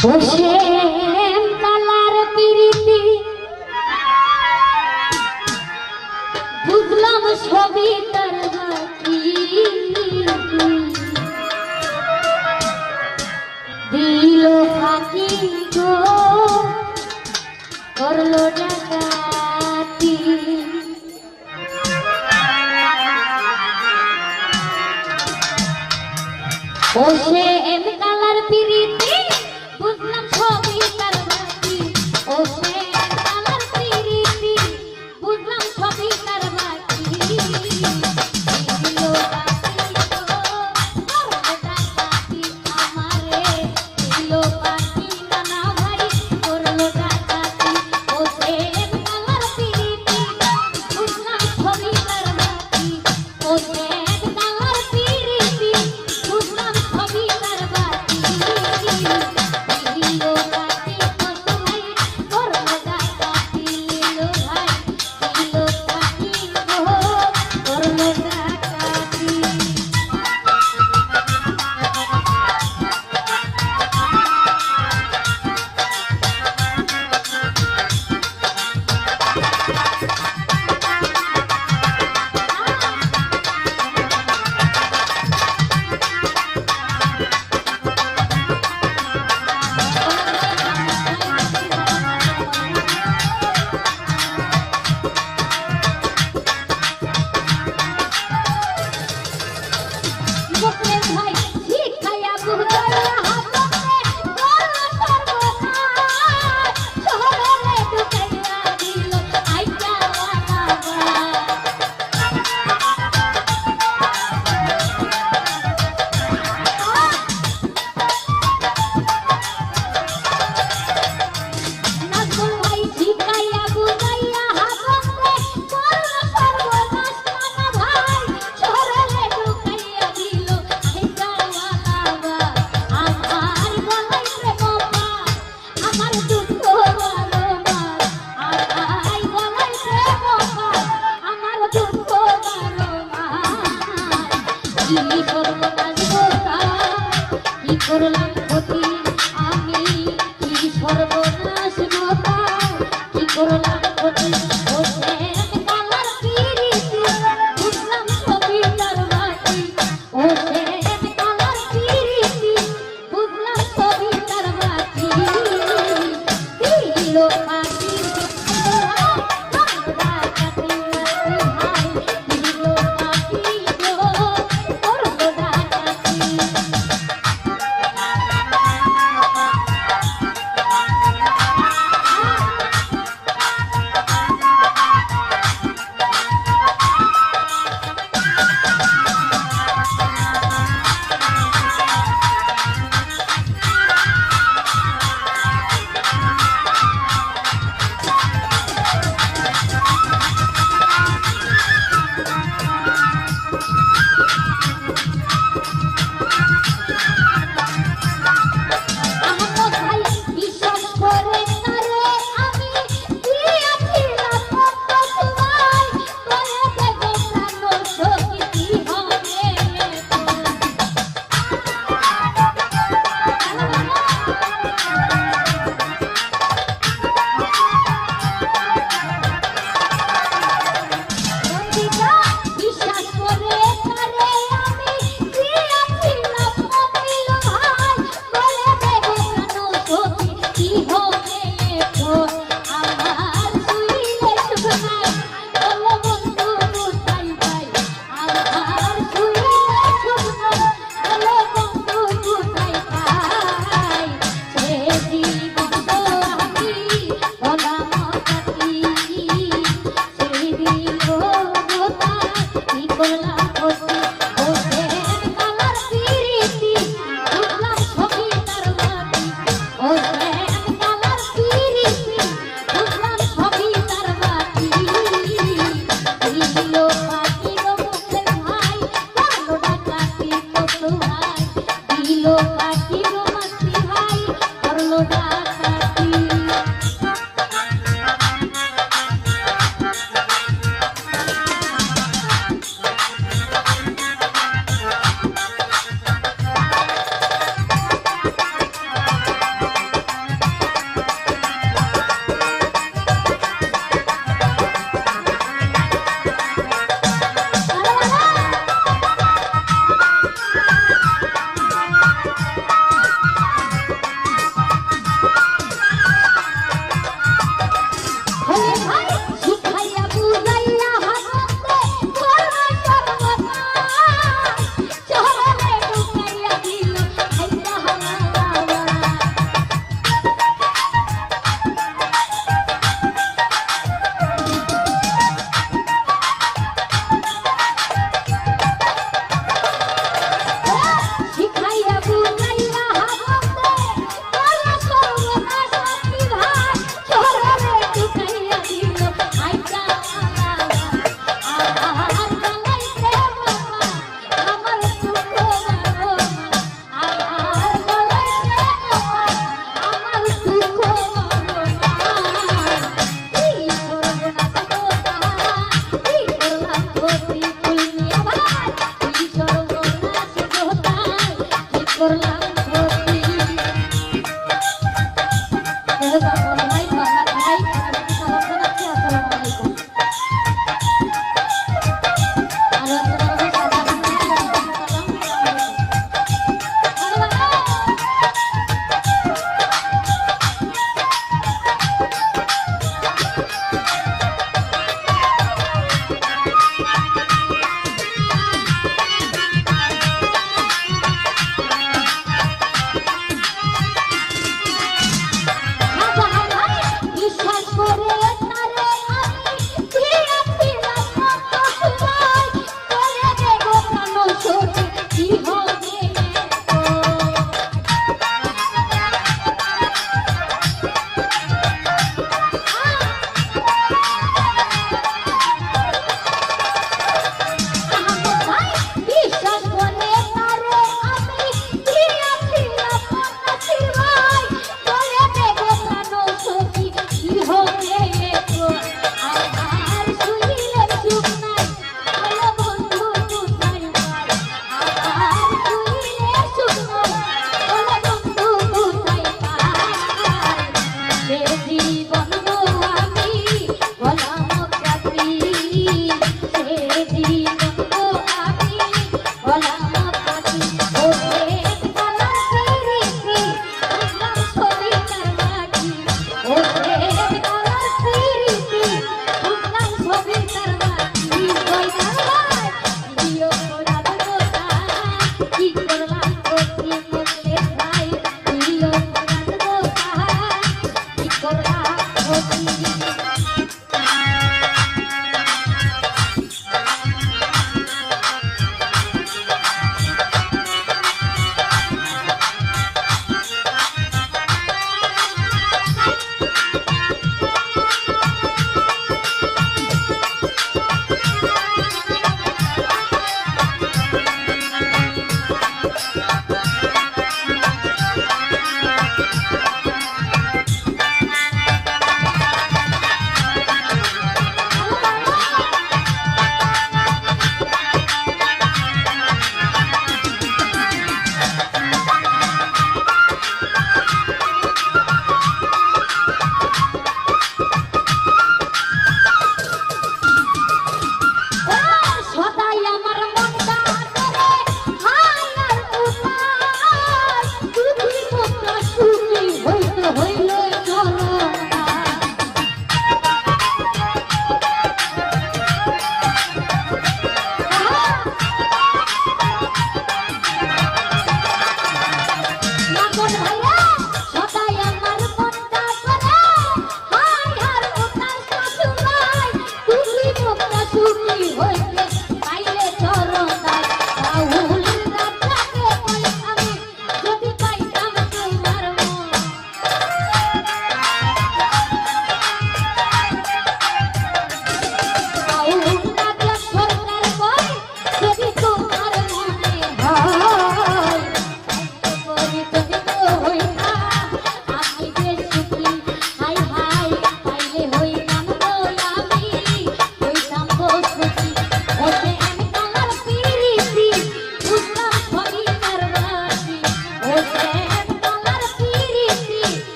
বসে কালার পিরিতি বুঝলাম সবই তার বাকি দিল ফাঁকি গো করলো ডাকাতি বসে কালার পিরিতি বুঝলাম সবই তার বাকি ও সে কালার পিরিতি বুঝলাম সবই তার বাকি দিল বাকি গো ডাকাতি আমারে দিল বাকি নানা ভাই করলো ডাকাতি ও সে কালার পিরিতি বুঝলাম সবই তার বাকি ও সে কালার পিরিতি বুঝলাম সবই তার বাকি দিল বাকি কত ভাই করলো ডাকাতি দিল ভাই দিল বাকি গো করলো ডাকাতি বকলে ভাই শিখায়া বুঝাইয়া হাততে করলো সর্বনাশ শহরে ঢুকাইয়া দিল আইটা নাজমুল ভাই শিখায়া বুঝাইয়া হাততে করলো সর্বনাশ নানা ভাই শহরে ঢুকাইয়া দিল আইটা আমার গলাই রে বাবা আমার দুঃখ বারবার আই গলাই রে বাবা আমার দুঃখ বারবার কি সর্বনাশ গোটা কি করলাম ক্ষতি আমি কি সর্বনাশ গোটা কি করলাম ক্ষতি বসে কালার পিরিতি বুঝলাম সবই তার বাকি বসে কালার পিরিতি বুঝলাম সবই তার বাকি দিল বাকি ডাকাতি ভাই দিল বাকি গো করলো ডাকাতি সে জীবন তো আমি হলাম পাখি ওরে গলার ফিরিতি বুঝলাম ছবি তার মাটি ওরে গলার ফিরিতি বুঝলাম ছবি তার মাটি কইতার ভাই প্রিয় রাত গোটা কি করলাম প্রতি মনে ভাই প্রিয় রাত গোটা কি করলাম প্রতি